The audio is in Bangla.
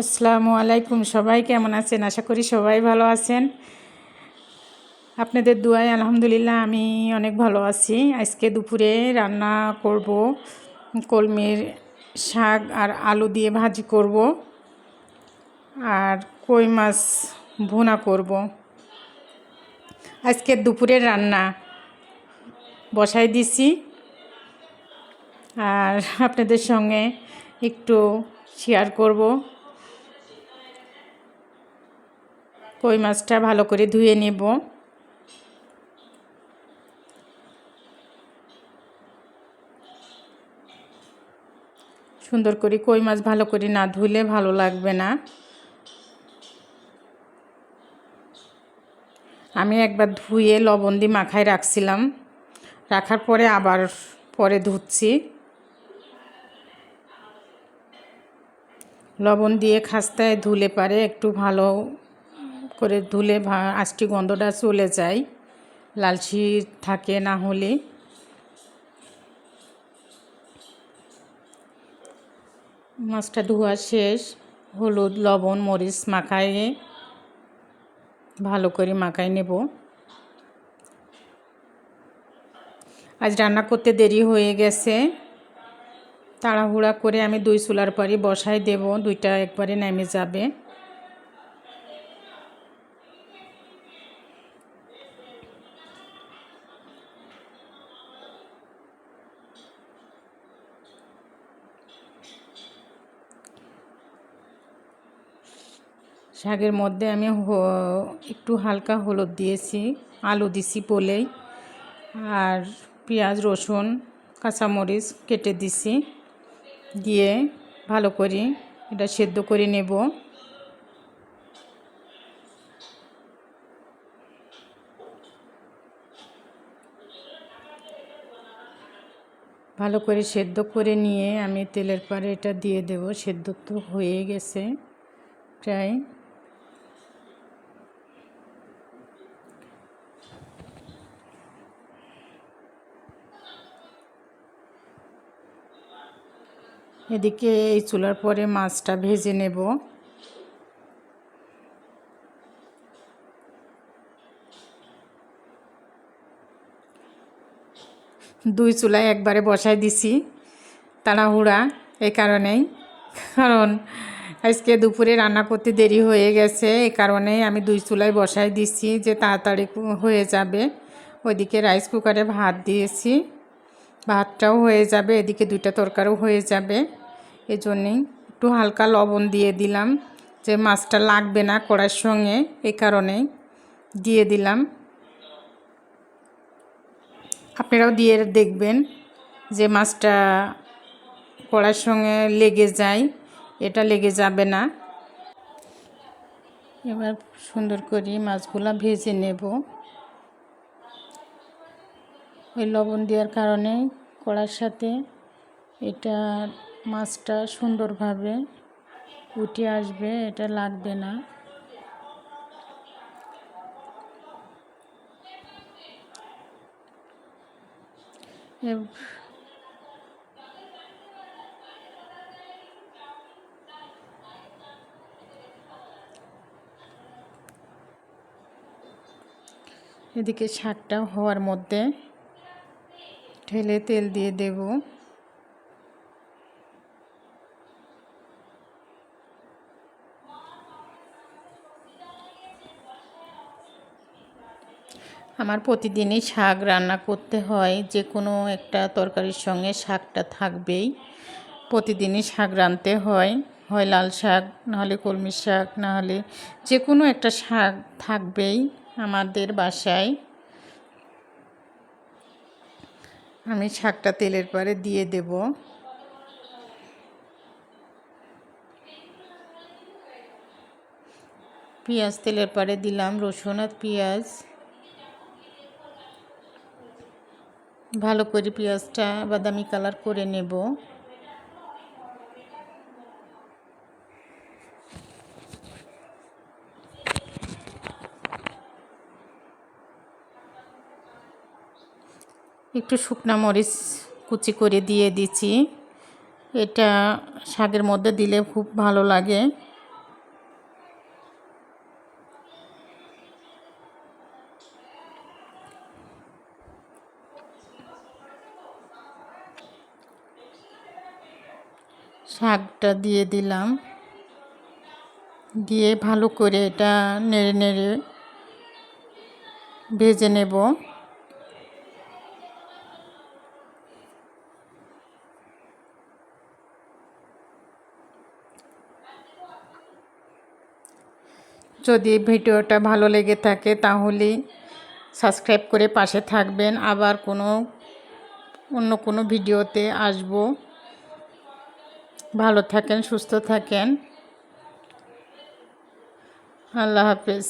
আসসালামু আলাইকুম। সবাই কেমন আছেন? আশা করি সবাই ভালো আছেন। আপনাদের দুয়ায় আলহামদুলিল্লাহ আমি অনেক ভালো আছি। আজকে দুপুরে রান্না করব কলমির শাক আর আলু দিয়ে ভাজি করব আর কই মাছ ভুনা করব। আজকে দুপুরের রান্না বসাই দিছি আর আপনাদের সঙ্গে একটু শেয়ার করব। কই মাছটা ভালো করে ধুয়ে নেব। সুন্দর করে কই মাছ ভালো করে না ধুলে ভালো লাগবে না। আমি একবার ধুয়ে লবণ দিয়ে মাখায় রাখছিলাম, রাখার পরে আবার পরে ধুচ্ছি। লবণ দিয়ে খাস্তায় ধুলে পারে একটু ভালো করে ধুলে আষ্টি গন্ধটা চলে যায়, লালচি থাকে না হলে। মাছটা ধোয়া শেষ, হলুদ লবণ মরিচ মাখায় ভালো করে মাখায় নেব। আজ রান্না করতে দেরি হয়ে গেছে, তাড়াহুড়া করে আমি 2 চুলার পরই বসাই দেব, 2টা একবারে নেমে যাবে। শাকের মধ্যে আমি একটু হালকা হলুদ দিয়েছি, আলু দিছি বলেই, আর পেঁয়াজ রসুন কাঁচামরিচ কেটে দিছি, দিয়ে ভালো করে এটা সেদ্ধ করে নেব। ভালো করে সেদ্ধ করে নিয়ে আমি তেলের পরে এটা দিয়ে দেব। সেদ্ধ তো হয়ে গেছে প্রায়। এদিকে এই চুলার পরে মাছটা ভেজে নেব। দুই চুলায় একবারে বসাই দিছি তাড়াহুড়া এই কারণেই, কারণ আজকে দুপুরে রান্না করতে দেরি হয়ে গেছে। এই কারণেই আমি 2 চুলায় বসাই দিছি যে তাড়াতাড়ি হয়ে যাবে। ওইদিকে রাইস কুকারে ভাত দিয়েছি, ভাতটাও হয়ে যাবে, এদিকে 2টা তরকারিও হয়ে যাবে। এই জন্যেই একটু হালকা লবণ দিয়ে দিলাম, যে মাছটা লাগবে না কড়াইয়ের সঙ্গে, এই কারণেই দিয়ে দিলাম। আপনারাও দিয়ে দেখবেন যে মাছটা কড়াইয়ের সঙ্গে লেগে যায়, এটা লেগে যাবে না। এবার সুন্দর করে মাছগুলো ভেজে নেব। ওই লবণ দেওয়ার কারণে কড়ার সাথে এটা মাছটা সুন্দরভাবে উঠে আসবে, এটা লাগবে না। এদিকে শাকটা হওয়ার মধ্যে ঢেলে তেল দিয়ে দেব। আমার প্রতিদিনই শাক রান্না করতে হয়, যে কোনো একটা তরকারির সঙ্গে শাকটা থাকবেই। প্রতিদিনই শাক রাঁধতে হয়, হয় লাল শাক, নাহলে কলমি শাক, নাহলে যে কোনো একটা শাক থাকবেই আমাদের বাসায়। আমি শাকটা তেলের পরে দিয়ে দেব। পেঁয়াজ তেলের পরে দিলাম, রসুন আর পেঁয়াজ ভালো করে পেঁয়াজটা বাদামি কালার করে নেব। একটু শুকনা মরিচ কুচি করে দিয়ে দিচ্ছি, এটা শাকের মধ্যে দিলে খুব ভালো লাগে। শাকটা দিয়ে দিলাম, দিয়ে ভালো করে এটা নেড়ে নেড়ে ভেজে নেব। যদি ভিডিওটা ভালো লেগে থাকে তাহলে সাবস্ক্রাইব করে পাশে থাকবেন। আবার অন্য কোনো ভিডিওতে আসব। ভালো থাকেন, সুস্থ থাকেন। আল্লাহ হাফেজ।